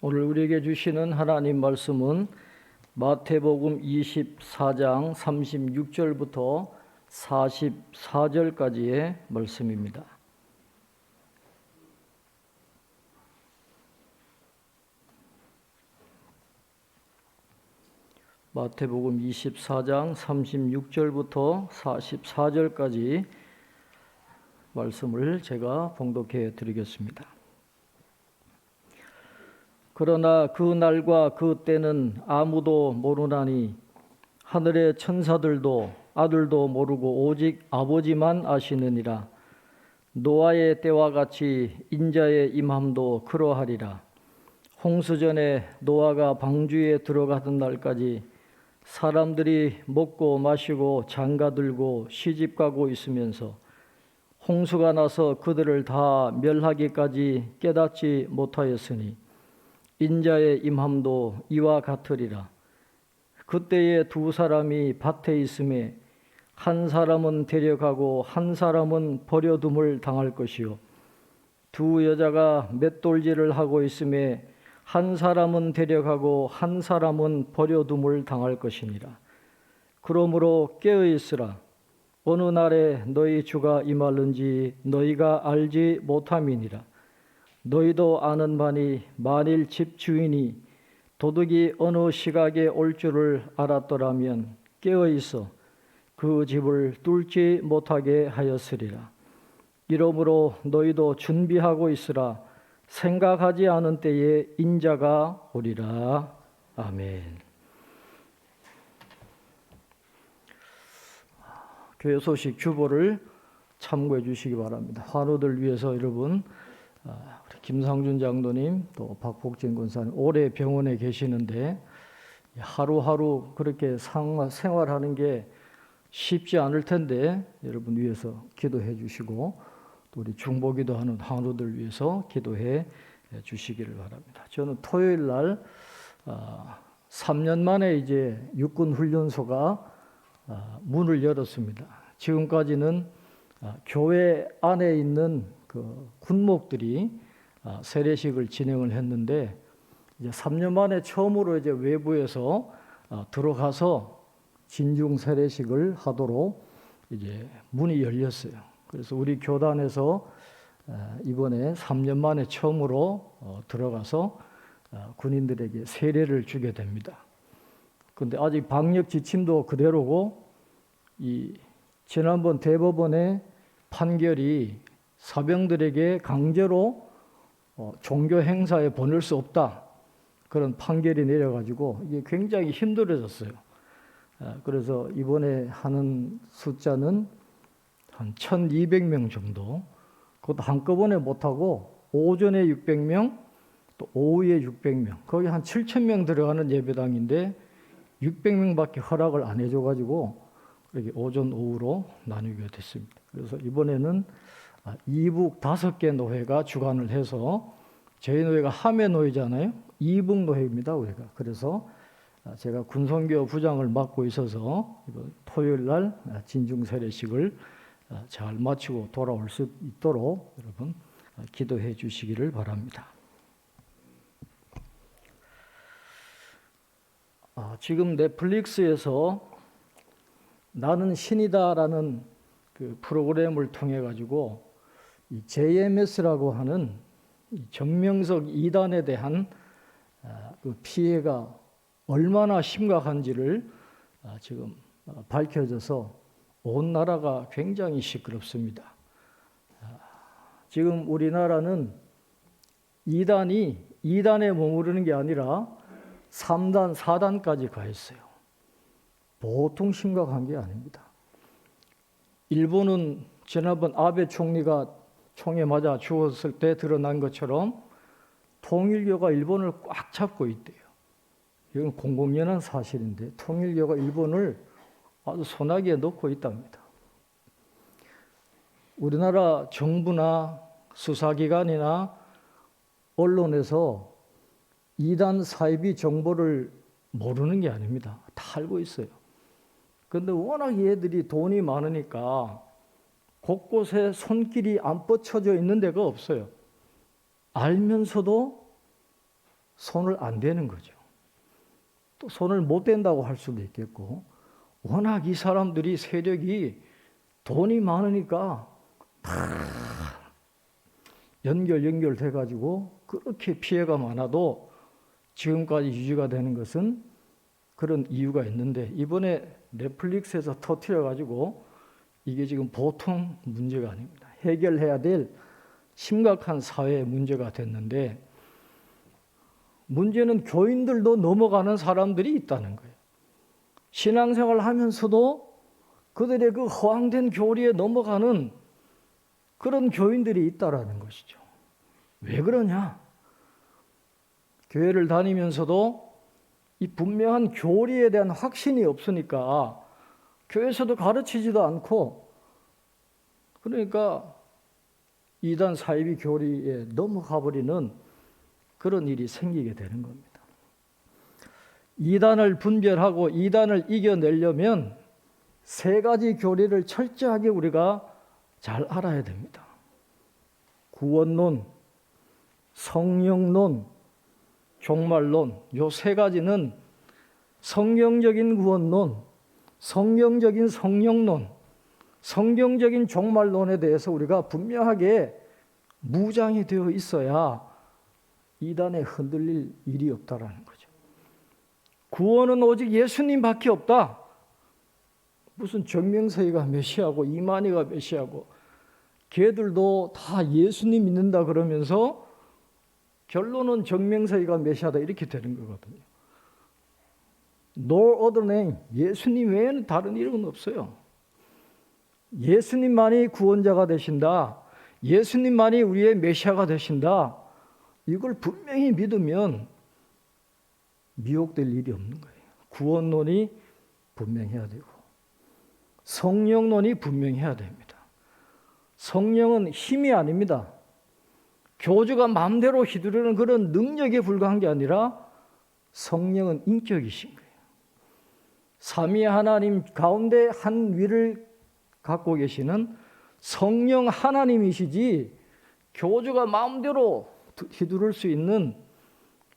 오늘 우리에게 주시는 하나님 말씀은 마태복음 24장 36절부터 44절까지의 말씀입니다. 마태복음 24장 36절부터 44절까지 말씀을 제가 봉독해 드리겠습니다. 그러나 그 날과 그 때는 아무도 모르나니 하늘의 천사들도 아들도 모르고 오직 아버지만 아시느니라. 노아의 때와 같이 인자의 임함도 그러하리라. 홍수전에 노아가 방주에 들어가던 날까지 사람들이 먹고 마시고 장가들고 시집가고 있으면서 홍수가 나서 그들을 다 멸하기까지 깨닫지 못하였으니 인자의 임함도 이와 같으리라. 그때에 두 사람이 밭에 있음에 한 사람은 데려가고 한 사람은 버려둠을 당할 것이요 두 여자가 맷돌질을 하고 있음에 한 사람은 데려가고 한 사람은 버려둠을 당할 것이니라. 그러므로 깨어 있으라. 어느 날에 너희 주가 임할는지 너희가 알지 못함이니라. 너희도 아는 바니 만일 집 주인이 도둑이 어느 시각에 올 줄을 알았더라면 깨어 있어 그 집을 뚫지 못하게 하였으리라. 이러므로 너희도 준비하고 있으라. 생각하지 않은 때에 인자가 오리라. 아멘. 교회 소식 주보를 참고해 주시기 바랍니다. 환우들 위해서 여러분 우리 김상준 장로님 또 박복진 권사님 오래 병원에 계시는데 하루하루 그렇게 생활하는 게 쉽지 않을 텐데 여러분 위해서 기도해 주시고 또 우리 중보기도 하는 환우들 위해서 기도해 주시기를 바랍니다. 저는 토요일 날 3년 만에 이제 육군훈련소가 문을 열었습니다. 지금까지는 교회 안에 있는 그 군목들이 세례식을 진행을 했는데 이제 3년 만에 처음으로 이제 외부에서 들어가서 진중 세례식을 하도록 이제 문이 열렸어요. 그래서 우리 교단에서 이번에 3년 만에 처음으로 들어가서 군인들에게 세례를 주게 됩니다. 그런데 아직 방역 지침도 그대로고 이 지난번 대법원의 판결이 사병들에게 강제로 종교 행사에 보낼 수 없다 그런 판결이 내려가지고 이게 굉장히 힘들어졌어요. 그래서 이번에 하는 숫자는 한 1,200명 정도, 그것도 한꺼번에 못하고 오전에 600명, 또 오후에 600명, 거기 한 7,000명 들어가는 예배당인데 600명밖에 허락을 안 해줘가지고 이렇게 오전, 오후로 나누게 됐습니다. 그래서 이번에는 이북 5개 노회가 주관을 해서 저희 노회가 함해 노회잖아요. 이북 노회입니다, 우리가. 그래서 제가 군선교 부장을 맡고 있어서 이번 토요일 날 진중 세례식을 잘 마치고 돌아올 수 있도록 여러분 기도해 주시기를 바랍니다. 지금 넷플릭스에서 나는 신이다라는 그 프로그램을 통해 가지고 이 JMS라고 하는 정명석 이단에 대한 그 피해가 얼마나 심각한지를 지금 밝혀져서 온 나라가 굉장히 시끄럽습니다. 지금 우리나라는 이단에 머무르는 게 아니라 3단, 4단까지 가 있어요. 보통 심각한 게 아닙니다. 일본은 지난번 아베 총리가 총에 맞아 죽었을 때 드러난 것처럼 통일교가 일본을 꽉 잡고 있대요. 이건 공공연한 사실인데 통일교가 일본을 아주 소나기에 넣고 있답니다. 우리나라 정부나 수사기관이나 언론에서 이단 사이비 정보를 모르는 게 아닙니다. 다 알고 있어요. 그런데 워낙 얘들이 돈이 많으니까 곳곳에 손길이 안 뻗쳐져 있는 데가 없어요. 알면서도 손을 안 대는 거죠. 또 손을 못 댄다고 할 수도 있겠고, 워낙 이 사람들이 세력이 돈이 많으니까 다 연결돼 가지고 그렇게 피해가 많아도 지금까지 유지가 되는 것은 그런 이유가 있는데, 이번에 넷플릭스에서 터뜨려 가지고 이게 지금 보통 문제가 아닙니다. 해결해야 될 심각한 사회 문제가 됐는데, 문제는 교인들도 넘어가는 사람들이 있다는 거예요. 신앙생활을 하면서도 그들의 그 허황된 교리에 넘어가는 그런 교인들이 있다라는 것이죠. 왜 그러냐? 교회를 다니면서도 이 분명한 교리에 대한 확신이 없으니까 교회에서도 가르치지도 않고, 그러니까 이단 사이비 교리에 넘어가 버리는 그런 일이 생기게 되는 겁니다. 이단을 분별하고 이단을 이겨내려면 세 가지 교리를 철저하게 우리가 잘 알아야 됩니다. 구원론, 성령론, 종말론, 요 세 가지는 성경적인 구원론, 성경적인 성령론, 성경적인 종말론에 대해서 우리가 분명하게 무장이 되어 있어야 이단에 흔들릴 일이 없다라는 거죠. 구원은 오직 예수님밖에 없다. 무슨 정명석이가 메시아고 이만희가 메시아고, 걔들도 다 예수님 믿는다 그러면서 결론은 정명석이가 메시아다 이렇게 되는 거거든요. No other name, 예수님 외에는 다른 이름은 없어요. 예수님만이 구원자가 되신다, 예수님만이 우리의 메시아가 되신다, 이걸 분명히 믿으면 미혹될 일이 없는 거예요. 구원론이 분명해야 되고 성령론이 분명해야 됩니다. 성령은 힘이 아닙니다. 교주가 마음대로 휘두르는 그런 능력에 불과한 게 아니라 성령은 인격이신 거예요. 삼위 하나님 가운데 한 위를 갖고 계시는 성령 하나님이시지, 교주가 마음대로 휘두를 수 있는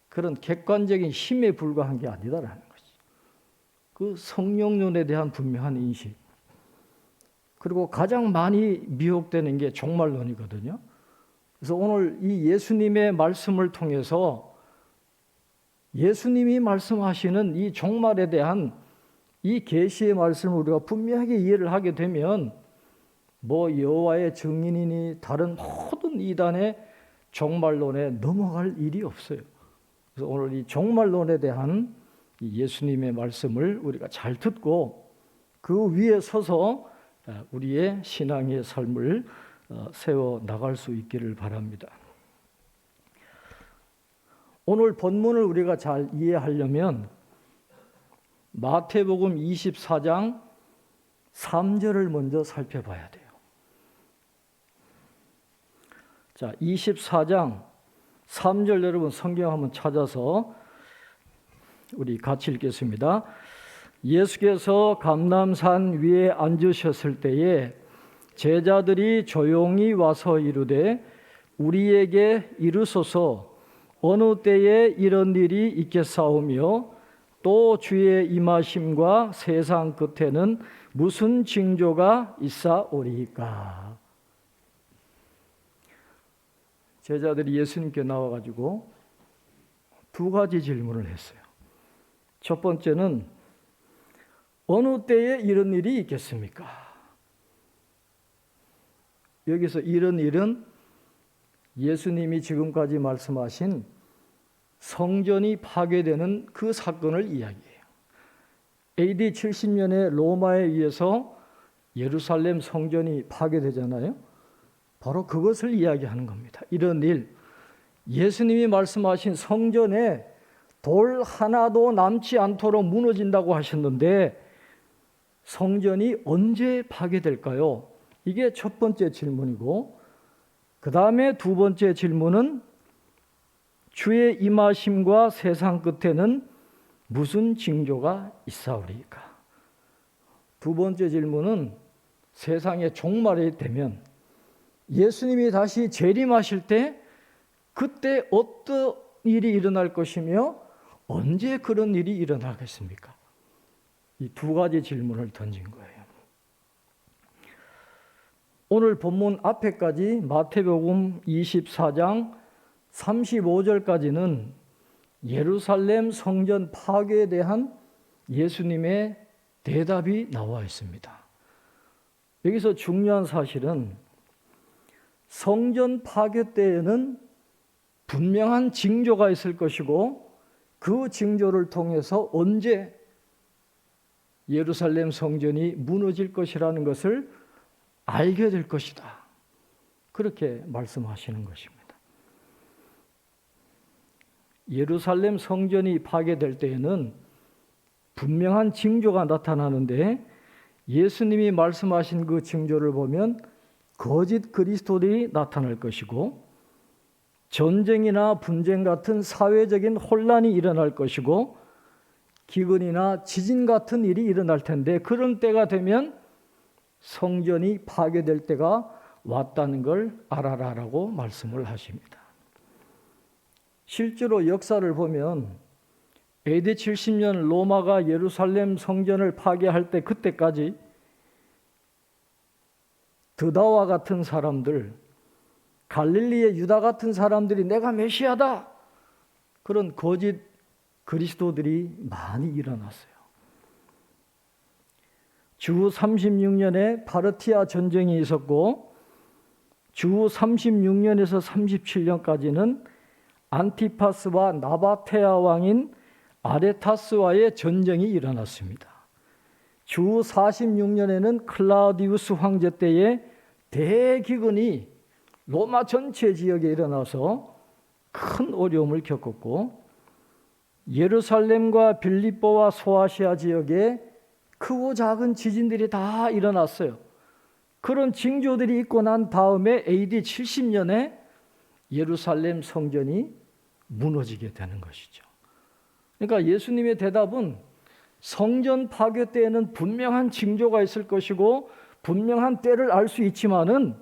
그런 객관적인 힘에 불과한 게 아니다라는 거죠. 그 성령론에 대한 분명한 인식. 그리고 가장 많이 미혹되는 게 종말론이거든요. 그래서 오늘 이 예수님의 말씀을 통해서 예수님이 말씀하시는 이 종말에 대한 이 계시의 말씀을 우리가 분명하게 이해를 하게 되면 뭐 여호와의 증인이니 다른 모든 이단의 종말론에 넘어갈 일이 없어요. 그래서 오늘 이 종말론에 대한 이 예수님의 말씀을 우리가 잘 듣고 그 위에 서서 우리의 신앙의 삶을 세워 나갈 수 있기를 바랍니다. 오늘 본문을 우리가 잘 이해하려면 마태복음 24장 3절을 먼저 살펴봐야 돼요. 자, 24장 3절 여러분 성경 한번 찾아서 우리 같이 읽겠습니다. 예수께서 감람산 위에 앉으셨을 때에 제자들이 조용히 와서 이르되 우리에게 이르소서 어느 때에 이런 일이 있겠사오며 또 주의 임하심과 세상 끝에는 무슨 징조가 있사오리이까. 제자들이 예수님께 나와가지고 두 가지 질문을 했어요. 첫 번째는 어느 때에 이런 일이 있겠습니까? 여기서 이런 일은 예수님이 지금까지 말씀하신 성전이 파괴되는 그 사건을 이야기해요. AD 70년에 로마에 의해서 예루살렘 성전이 파괴되잖아요. 바로 그것을 이야기하는 겁니다. 이런 일, 예수님이 말씀하신 성전에 돌 하나도 남지 않도록 무너진다고 하셨는데 성전이 언제 파괴될까요? 이게 첫 번째 질문이고, 그 다음에 두 번째 질문은 주의 임하심과 세상 끝에는 무슨 징조가 있사오리까? 두 번째 질문은 세상의 종말이 되면 예수님이 다시 재림하실 때 그때 일이 일어날 것이며 언제 그런 일이 일어나겠습니까? 이 두 가지 질문을 던진 거예요. 오늘 본문 앞에까지 마태복음 24장 35절까지는 예루살렘 성전 파괴에 대한 예수님의 대답이 나와 있습니다. 여기서 중요한 사실은 성전 파괴 때에는 분명한 징조가 있을 것이고 그 징조를 통해서 언제 예루살렘 성전이 무너질 것이라는 것을 알게 될 것이다. 그렇게 말씀하시는 것입니다. 예루살렘 성전이 파괴될 때에는 분명한 징조가 나타나는데 예수님이 말씀하신 그 징조를 보면 거짓 그리스도들이 나타날 것이고 전쟁이나 분쟁 같은 사회적인 혼란이 일어날 것이고 기근이나 지진 같은 일이 일어날 텐데 그런 때가 되면 성전이 파괴될 때가 왔다는 걸 알아라라고 말씀을 하십니다. 실제로 역사를 보면 AD 70년 로마가 예루살렘 성전을 파괴할 때 그때까지 드다와 같은 사람들, 갈릴리의 유다 같은 사람들이 내가 메시아다, 그런 거짓 그리스도들이 많이 일어났어요. 주 36년에 파르티아 전쟁이 있었고 주 36년에서 37년까지는 안티파스와 나바테아 왕인 아레타스와의 전쟁이 일어났습니다. 주 46년에는 클라우디우스 황제 때에 대기근이 로마 전체 지역에 일어나서 큰 어려움을 겪었고 예루살렘과 빌립보와 소아시아 지역에 크고 작은 지진들이 다 일어났어요. 그런 징조들이 있고 난 다음에 AD 70년에 예루살렘 성전이 무너지게 되는 것이죠. 그러니까 예수님의 대답은 성전 파괴 때에는 분명한 징조가 있을 것이고 분명한 때를 알 수 있지만은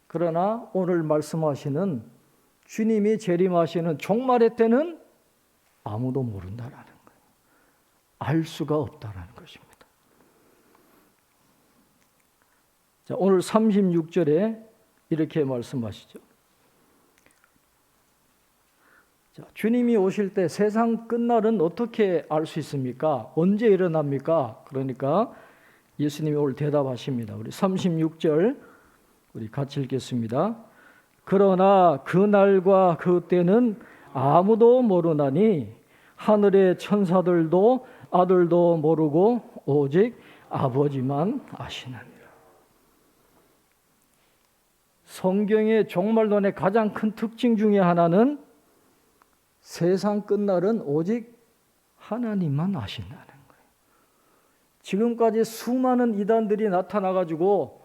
그러나 오늘 말씀하시는 주님이 재림하시는 종말의 때는 아무도 모른다라는 거예요. 알 수가 없다라는 것입니다. 자, 오늘 36절에 이렇게 말씀하시죠. 자, 주님이 오실 때 세상 끝날은 어떻게 알 수 있습니까? 언제 일어납니까? 그러니까 예수님이 오늘 대답하십니다. 우리 36절 우리 같이 읽겠습니다. 그러나 그 날과 그 때는 아무도 모르나니 하늘의 천사들도 아들도 모르고 오직 아버지만 아시느니라. 성경의 종말론의 가장 큰 특징 중에 하나는 세상 끝날은 오직 하나님만 아신다는 거예요. 지금까지 수많은 이단들이 나타나가지고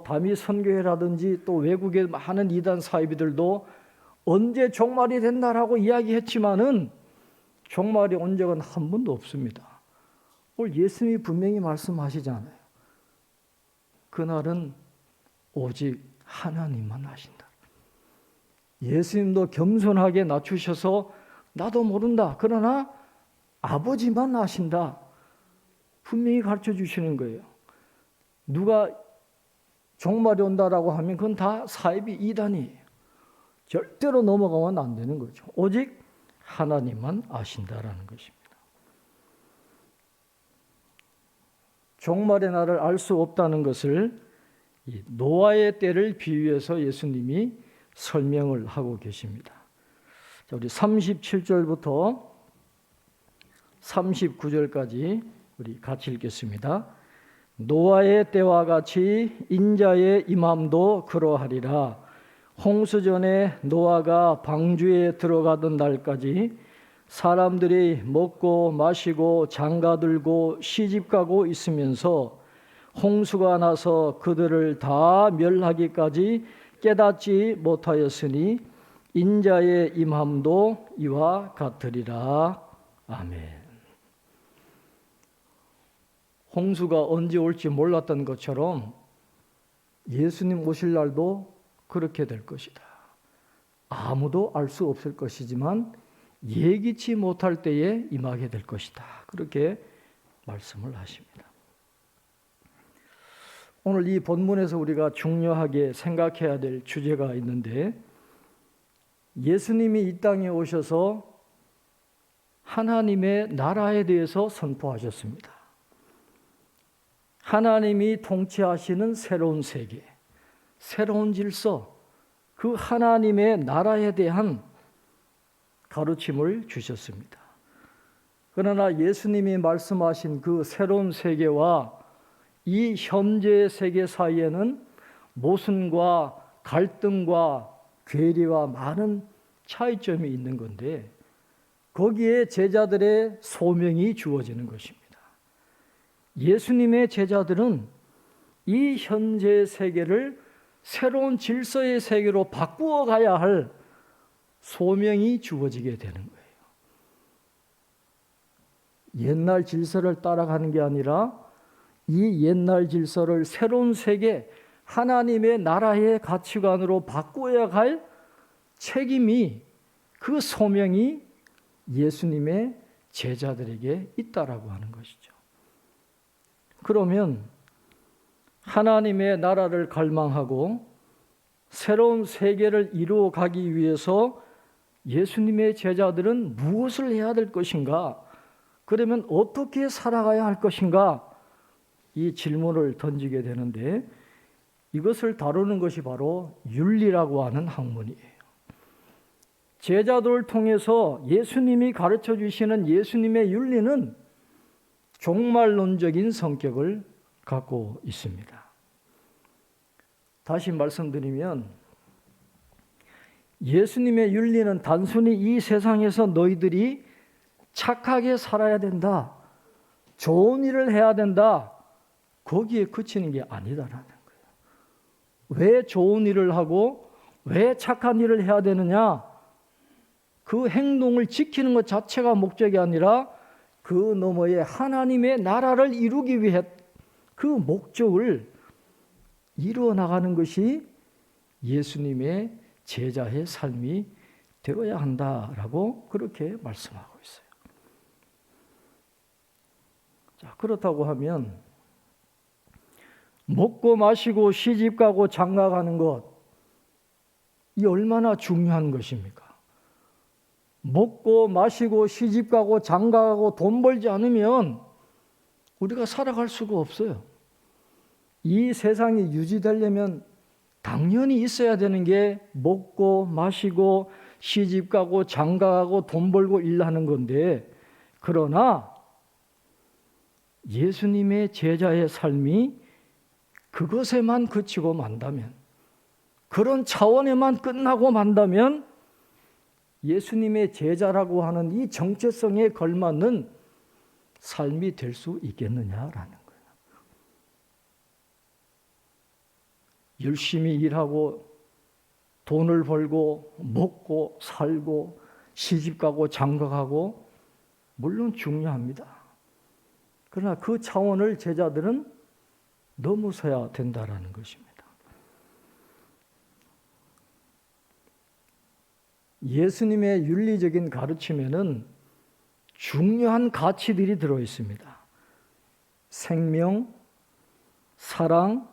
다미 선교회라든지 또 외국의 많은 이단 사이비들도 언제 종말이 된다라고 이야기했지만은 종말이 온 적은 한 번도 없습니다. 오늘 예수님이 분명히 말씀하시잖아요. 그날은 오직 하나님만 아신다. 예수님도 겸손하게 낮추셔서 나도 모른다. 그러나 아버지만 아신다. 분명히 가르쳐 주시는 거예요. 누가 종말이 온다라고 하면 그건 다 사이비 이단이에요. 절대로 넘어가면 안 되는 거죠. 오직 하나님만 아신다라는 것입니다. 종말의 날을 알 수 없다는 것을 이 노아의 때를 비유해서 예수님이 설명을 하고 계십니다. 자, 우리 37절부터 39절까지 우리 같이 읽겠습니다. 노아의 때와 같이 인자의 임함도 그러하리라. 홍수전에 노아가 방주에 들어가던 날까지 사람들이 먹고 마시고 장가들고 시집가고 있으면서 홍수가 나서 그들을 다 멸하기까지 깨닫지 못하였으니 인자의 임함도 이와 같으리라. 아멘. 홍수가 언제 올지 몰랐던 것처럼 예수님 오실 날도 그렇게 될 것이다. 아무도 알 수 없을 것이지만 예기치 못할 때에 임하게 될 것이다. 그렇게 말씀을 하십니다. 오늘 이 본문에서 우리가 중요하게 생각해야 될 주제가 있는데, 예수님이 이 땅에 오셔서 하나님의 나라에 대해서 선포하셨습니다. 하나님이 통치하시는 새로운 세계, 새로운 질서, 그 하나님의 나라에 대한 가르침을 주셨습니다. 그러나 예수님이 말씀하신 그 새로운 세계와 이 현재의 세계 사이에는 모순과 갈등과 괴리와 많은 차이점이 있는 건데, 거기에 제자들의 소명이 주어지는 것입니다. 예수님의 제자들은 이 현재 세계를 새로운 질서의 세계로 바꾸어 가야 할 소명이 주어지게 되는 거예요. 옛날 질서를 따라가는 게 아니라 이 옛날 질서를 새로운 세계, 하나님의 나라의 가치관으로 바꾸어야 할 책임이, 그 소명이 예수님의 제자들에게 있다라고 하는 것이죠. 그러면 하나님의 나라를 갈망하고 새로운 세계를 이루어 가기 위해서 예수님의 제자들은 무엇을 해야 될 것인가? 그러면 어떻게 살아가야 할 것인가? 이 질문을 던지게 되는데, 이것을 다루는 것이 바로 윤리라고 하는 학문이에요. 제자들을 통해서 예수님이 가르쳐 주시는 예수님의 윤리는 종말론적인 성격을 갖고 있습니다. 다시 말씀드리면, 예수님의 윤리는 단순히 이 세상에서 너희들이 착하게 살아야 된다, 좋은 일을 해야 된다, 거기에 그치는 게 아니다라는 거예요. 왜 좋은 일을 하고 왜 착한 일을 해야 되느냐? 그 행동을 지키는 것 자체가 목적이 아니라 그 너머에 하나님의 나라를 이루기 위해 그 목적을 이루어 나가는 것이 예수님의 제자의 삶이 되어야 한다라고 그렇게 말씀하고 있어요. 자, 그렇다고 하면 먹고 마시고 시집가고 장가가는 것, 이 얼마나 중요한 것입니까? 먹고 마시고 시집가고 장가가고 돈 벌지 않으면 우리가 살아갈 수가 없어요. 이 세상이 유지되려면 당연히 있어야 되는 게 먹고 마시고 시집가고 장가가고 돈 벌고 일하는 건데, 그러나 예수님의 제자의 삶이 그것에만 그치고 만다면, 그런 차원에만 끝나고 만다면 예수님의 제자라고 하는 이 정체성에 걸맞는 삶이 될 수 있겠느냐라는 거예요. 열심히 일하고 돈을 벌고 먹고 살고 시집가고 장가가고 물론 중요합니다. 그러나 그 차원을 제자들은 넘어서야 된다라는 것입니다. 예수님의 윤리적인 가르침에는 중요한 가치들이 들어 있습니다. 생명, 사랑,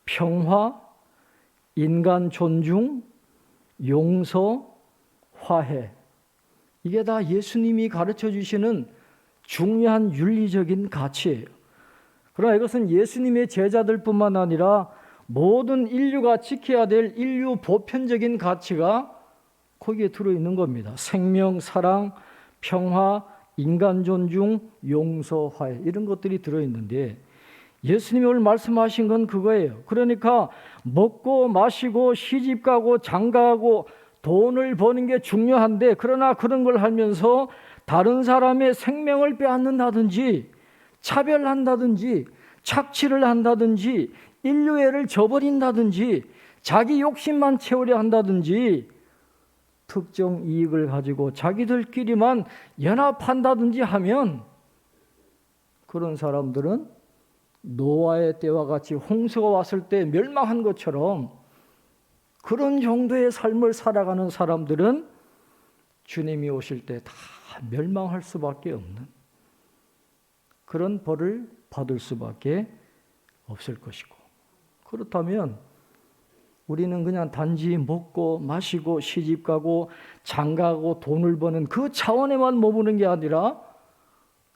평화, 인간 존중, 용서, 화해. 이게 다 예수님이 가르쳐 주시는 중요한 윤리적인 가치예요. 그러나 이것은 예수님의 제자들뿐만 아니라 모든 인류가 지켜야 될 인류 보편적인 가치가 거기에 들어있는 겁니다. 생명, 사랑, 평화, 인간 존중, 용서, 화해, 이런 것들이 들어있는데, 예수님이 오늘 말씀하신 건 그거예요. 그러니까 먹고 마시고 시집가고 장가가고 돈을 버는 게 중요한데, 그러나 그런 걸 하면서 다른 사람의 생명을 빼앗는다든지 차별한다든지 착취를 한다든지 인류애를 저버린다든지 자기 욕심만 채우려 한다든지 특정 이익을 가지고 자기들끼리만 연합한다든지 하면, 그런 사람들은 노아의 때와 같이 홍수가 왔을 때 멸망한 것처럼 그런 정도의 삶을 살아가는 사람들은 주님이 오실 때 다 멸망할 수밖에 없는 그런 벌을 받을 수밖에 없을 것이고, 그렇다면 우리는 그냥 단지 먹고 마시고 시집가고 장가가고 돈을 버는 그 차원에만 머무는 게 아니라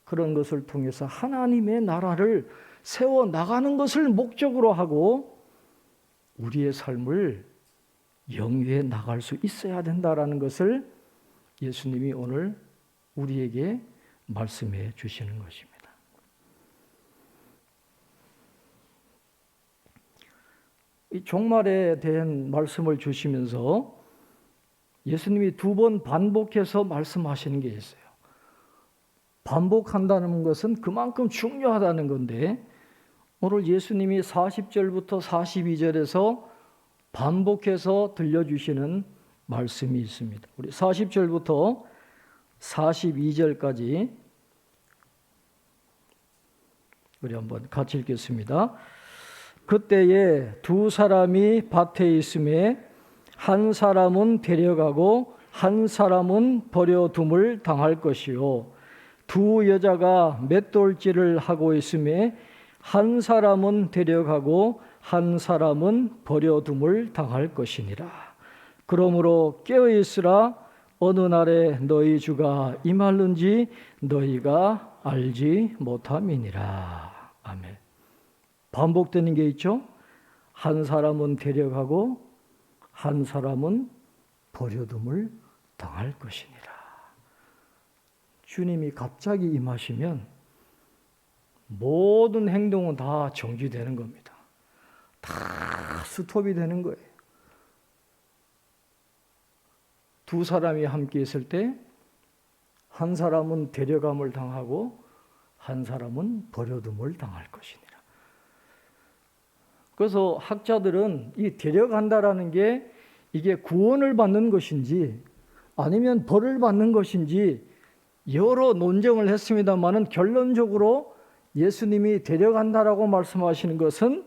그런 것을 통해서 하나님의 나라를 세워 나가는 것을 목적으로 하고 우리의 삶을 영위해 나갈 수 있어야 된다라는 것을 예수님이 오늘 우리에게 말씀해 주시는 것입니다. 이 종말에 대한 말씀을 주시면서 예수님이 두 번 반복해서 말씀하시는 게 있어요. 반복한다는 것은 그만큼 중요하다는 건데, 오늘 예수님이 40절부터 42절에서 반복해서 들려주시는 말씀이 있습니다. 우리 40절부터 42절까지 우리 한번 같이 읽겠습니다. 그때에 두 사람이 밭에 있음에 한 사람은 데려가고 한 사람은 버려둠을 당할 것이요, 두 여자가 맷돌질을 하고 있음에 한 사람은 데려가고 한 사람은 버려둠을 당할 것이니라. 그러므로 깨어있으라. 어느 날에 너희 주가 임하는지 너희가 알지 못함이니라. 아멘. 반복되는 게 있죠. 한 사람은 데려가고 한 사람은 버려둠을 당할 것이니라. 주님이 갑자기 임하시면 모든 행동은 다 정지되는 겁니다. 다 스톱이 되는 거예요. 두 사람이 함께 있을 때 한 사람은 데려감을 당하고 한 사람은 버려둠을 당할 것이니라. 그래서 학자들은 이 데려간다라는 게 이게 구원을 받는 것인지 아니면 벌을 받는 것인지 여러 논쟁을 했습니다만은 결론적으로 예수님이 데려간다라고 말씀하시는 것은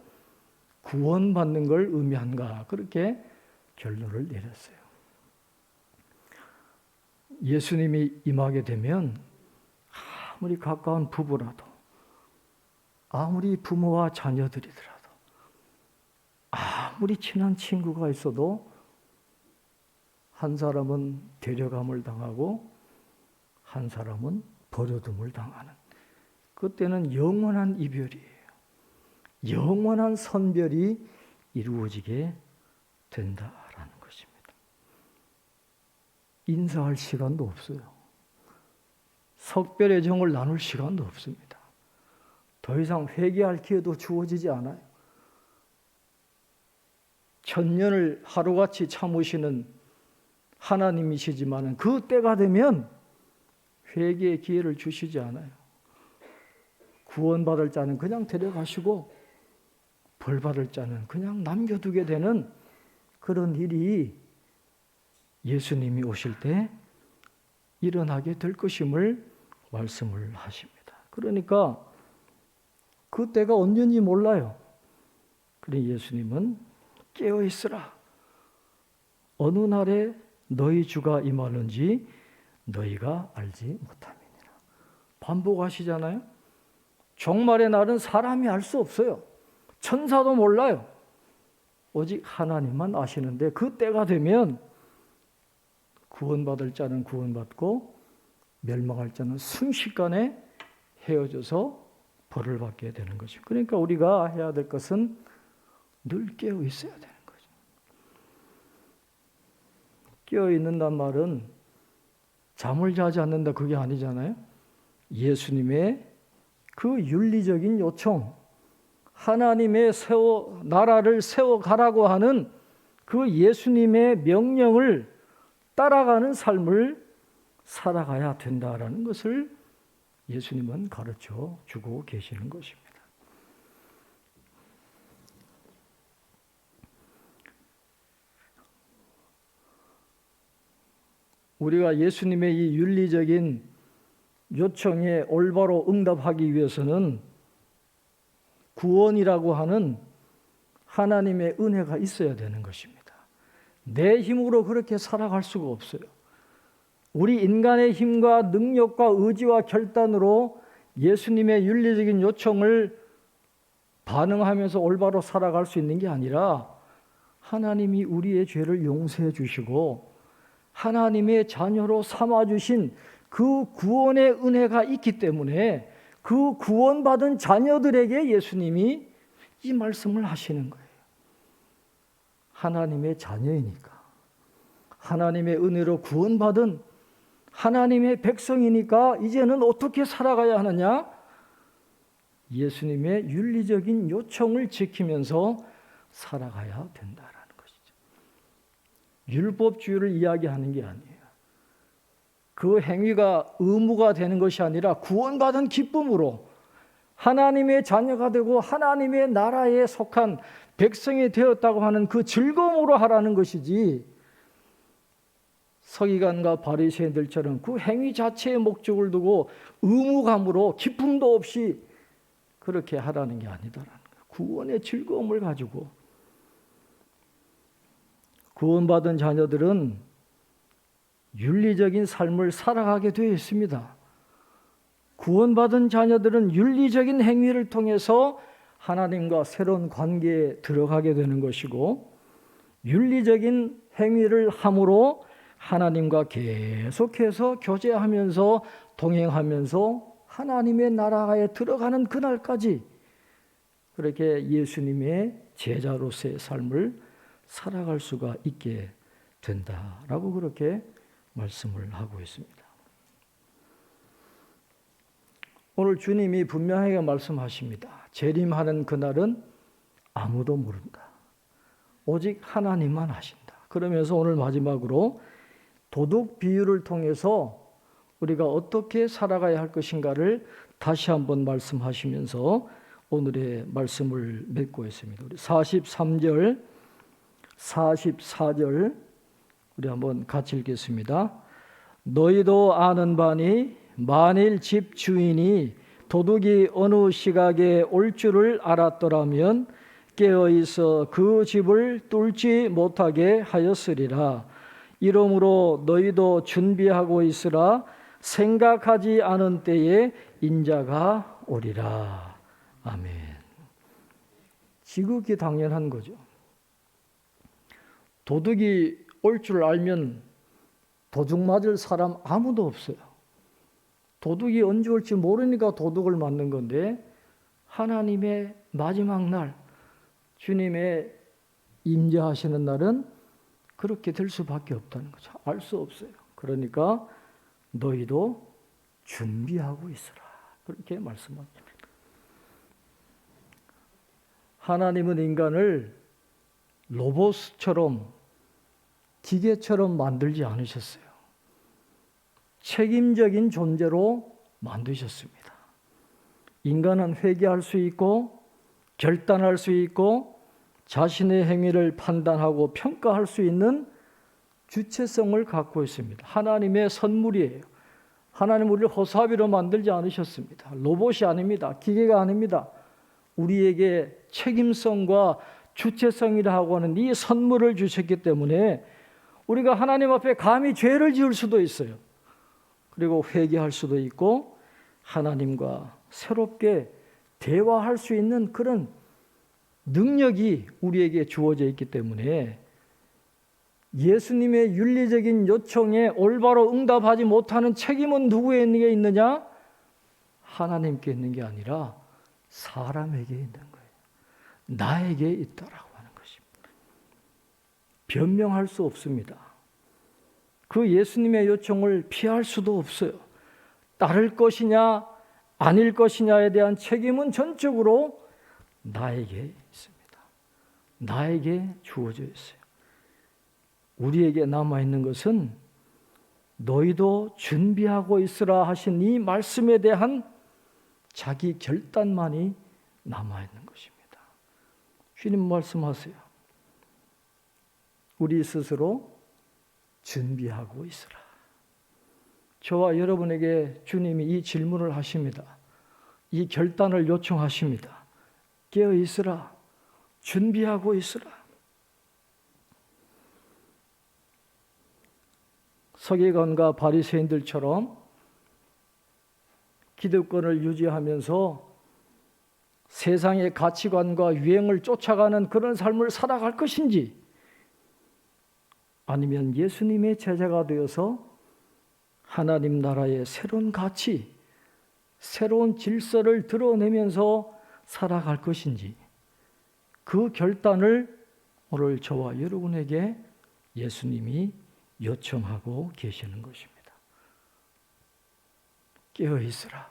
구원받는 걸 의미한가, 그렇게 결론을 내렸어요. 예수님이 임하게 되면 아무리 가까운 부부라도, 아무리 부모와 자녀들이더라도, 아무리 친한 친구가 있어도 한 사람은 데려감을 당하고 한 사람은 버려둠을 당하는, 그때는 영원한 이별이에요. 영원한 선별이 이루어지게 된다라는 것입니다. 인사할 시간도 없어요. 석별의 정을 나눌 시간도 없습니다. 더 이상 회개할 기회도 주어지지 않아요. 천년을 하루같이 참으시는 하나님이시지만 그 때가 되면 회개의 기회를 주시지 않아요. 구원받을 자는 그냥 데려가시고 벌받을 자는 그냥 남겨두게 되는 그런 일이 예수님이 오실 때 일어나게 될 것임을 말씀을 하십니다. 그러니까 그 때가 언제인지 몰라요. 그러니 예수님은 깨어있으라. 어느 날에 너희 주가 임하는지 너희가 알지 못함이니라. 반복하시잖아요. 종말의 날은 사람이 알 수 없어요. 천사도 몰라요. 오직 하나님만 아시는데 그 때가 되면 구원받을 자는 구원받고 멸망할 자는 순식간에 헤어져서 벌을 받게 되는 거죠. 그러니까 우리가 해야 될 것은 늘 깨어 있어야 되는 거죠. 깨어 있는단 말은 잠을 자지 않는다 그게 아니잖아요. 예수님의 그 윤리적인 요청, 하나님의 나라를 세워가라고 하는 그 예수님의 명령을 따라가는 삶을 살아가야 된다라는 것을 예수님은 가르쳐 주고 계시는 것입니다. 우리가 예수님의 이 윤리적인 요청에 올바로 응답하기 위해서는 구원이라고 하는 하나님의 은혜가 있어야 되는 것입니다. 내 힘으로 그렇게 살아갈 수가 없어요. 우리 인간의 힘과 능력과 의지와 결단으로 예수님의 윤리적인 요청을 반응하면서 올바로 살아갈 수 있는 게 아니라 하나님이 우리의 죄를 용서해 주시고 하나님의 자녀로 삼아주신 그 구원의 은혜가 있기 때문에 그 구원받은 자녀들에게 예수님이 이 말씀을 하시는 거예요. 하나님의 자녀이니까, 하나님의 은혜로 구원받은 하나님의 백성이니까 이제는 어떻게 살아가야 하느냐? 예수님의 윤리적인 요청을 지키면서 살아가야 된다라는 것이죠. 율법주의를 이야기하는 게 아니에요. 그 행위가 의무가 되는 것이 아니라 구원받은 기쁨으로 하나님의 자녀가 되고 하나님의 나라에 속한 백성이 되었다고 하는 그 즐거움으로 하라는 것이지, 서기관과 바리새인들처럼 그 행위 자체의 목적을 두고 의무감으로 기쁨도 없이 그렇게 하라는 게 아니다라는 거예요. 구원의 즐거움을 가지고. 구원받은 자녀들은 윤리적인 삶을 살아가게 되어 있습니다. 구원받은 자녀들은 윤리적인 행위를 통해서 하나님과 새로운 관계에 들어가게 되는 것이고, 윤리적인 행위를 함으로 하나님과 계속해서 교제하면서 동행하면서 하나님의 나라에 들어가는 그날까지 그렇게 예수님의 제자로서의 삶을 살아갈 수가 있게 된다라고 그렇게 말씀을 하고 있습니다. 오늘 주님이 분명하게 말씀하십니다. 재림하는 그날은 아무도 모른다. 오직 하나님만 하신다. 그러면서 오늘 마지막으로 도둑 비유를 통해서 우리가 어떻게 살아가야 할 것인가를 다시 한번 말씀하시면서 오늘의 말씀을 맺고 있습니다. 우리 43절, 44절 우리 한번 같이 읽겠습니다. 너희도 아는 바니 만일 집 주인이 도둑이 어느 시각에 올 줄을 알았더라면 깨어 있어 그 집을 뚫지 못하게 하였으리라. 이러므로 너희도 준비하고 있으라. 생각하지 않은 때에 인자가 오리라. 아멘. 지극히 당연한 거죠. 도둑이 올 줄 알면 도둑 맞을 사람 아무도 없어요. 도둑이 언제 올지 모르니까 도둑을 맞는 건데, 하나님의 마지막 날, 주님의 임재하시는 날은 그렇게 될 수밖에 없다는 거죠. 알 수 없어요. 그러니까 너희도 준비하고 있으라. 그렇게 말씀합니다. 하나님은 인간을 로봇처럼, 기계처럼 만들지 않으셨어요. 책임적인 존재로 만드셨습니다. 인간은 회개할 수 있고 결단할 수 있고 자신의 행위를 판단하고 평가할 수 있는 주체성을 갖고 있습니다. 하나님의 선물이에요. 하나님 우리를 허사비로 만들지 않으셨습니다. 로봇이 아닙니다. 기계가 아닙니다. 우리에게 책임성과 주체성이라고 하는 이 선물을 주셨기 때문에 우리가 하나님 앞에 감히 죄를 지을 수도 있어요. 그리고 회개할 수도 있고 하나님과 새롭게 대화할 수 있는 그런 능력이 우리에게 주어져 있기 때문에 예수님의 윤리적인 요청에 올바로 응답하지 못하는 책임은 누구에게 있느냐? 하나님께 있는 게 아니라 사람에게 있는 거예요. 나에게 있다라고 하는 것입니다. 변명할 수 없습니다. 그 예수님의 요청을 피할 수도 없어요. 따를 것이냐 아닐 것이냐에 대한 책임은 전적으로 나에게 있습니다. 나에게 주어져 있어요. 우리에게 남아있는 것은 너희도 준비하고 있으라 하신 이 말씀에 대한 자기 결단만이 남아있는 것입니다. 주님 말씀하세요. 우리 스스로 준비하고 있으라. 저와 여러분에게 주님이 이 질문을 하십니다. 이 결단을 요청하십니다. 깨어 있으라. 준비하고 있으라. 서기관과 바리새인들처럼 기득권을 유지하면서 세상의 가치관과 유행을 쫓아가는 그런 삶을 살아갈 것인지, 아니면 예수님의 제자가 되어서 하나님 나라의 새로운 가치, 새로운 질서를 드러내면서 살아갈 것인지, 그 결단을 오늘 저와 여러분에게 예수님이 요청하고 계시는 것입니다. 깨어 있으라.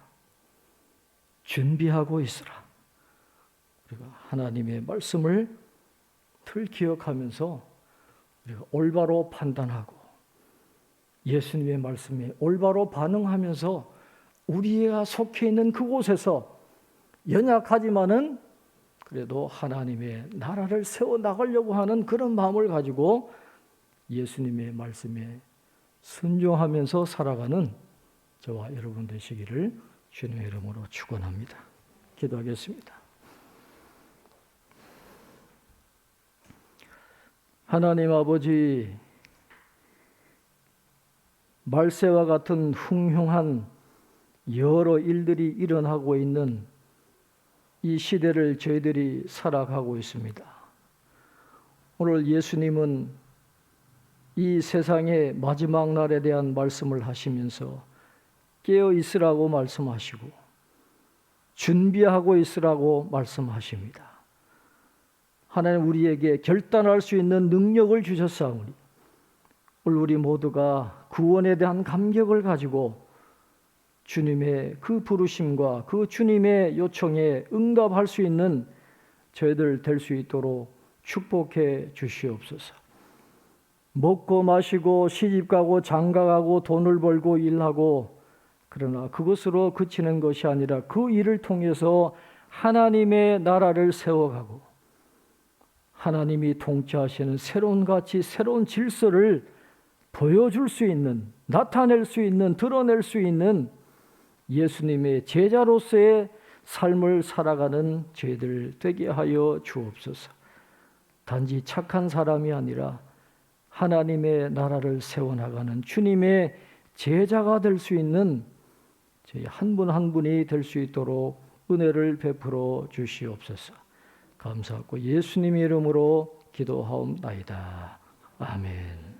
준비하고 있으라. 우리가 하나님의 말씀을 늘 기억하면서 우리가 올바로 판단하고 예수님의 말씀에 올바로 반응하면서 우리가 속해 있는 그곳에서 연약하지만은 그래도 하나님의 나라를 세워나가려고 하는 그런 마음을 가지고 예수님의 말씀에 순종하면서 살아가는 저와 여러분 되시기를 주님의 이름으로 축원합니다. 기도하겠습니다. 하나님 아버지, 말세와 같은 흉흉한 여러 일들이 일어나고 있는 이 시대를 저희들이 살아가고 있습니다. 오늘 예수님은 이 세상의 마지막 날에 대한 말씀을 하시면서 깨어 있으라고 말씀하시고 준비하고 있으라고 말씀하십니다. 하나님, 우리에게 결단할 수 있는 능력을 주셨사오니 오늘 우리 모두가 구원에 대한 감격을 가지고 주님의 그 부르심과 그 주님의 요청에 응답할 수 있는 저희들 될 수 있도록 축복해 주시옵소서. 먹고 마시고 시집가고 장가가고 돈을 벌고 일하고, 그러나 그것으로 그치는 것이 아니라 그 일을 통해서 하나님의 나라를 세워가고 하나님이 통치하시는 새로운 가치, 새로운 질서를 보여줄 수 있는, 나타낼 수 있는, 드러낼 수 있는 예수님의 제자로서의 삶을 살아가는 저희들 되게 하여 주옵소서. 단지 착한 사람이 아니라 하나님의 나라를 세워나가는 주님의 제자가 될 수 있는 저희 한 분 한 분이 될 수 있도록 은혜를 베풀어 주시옵소서. 감사하고 예수님의 이름으로 기도하옵나이다. 아멘.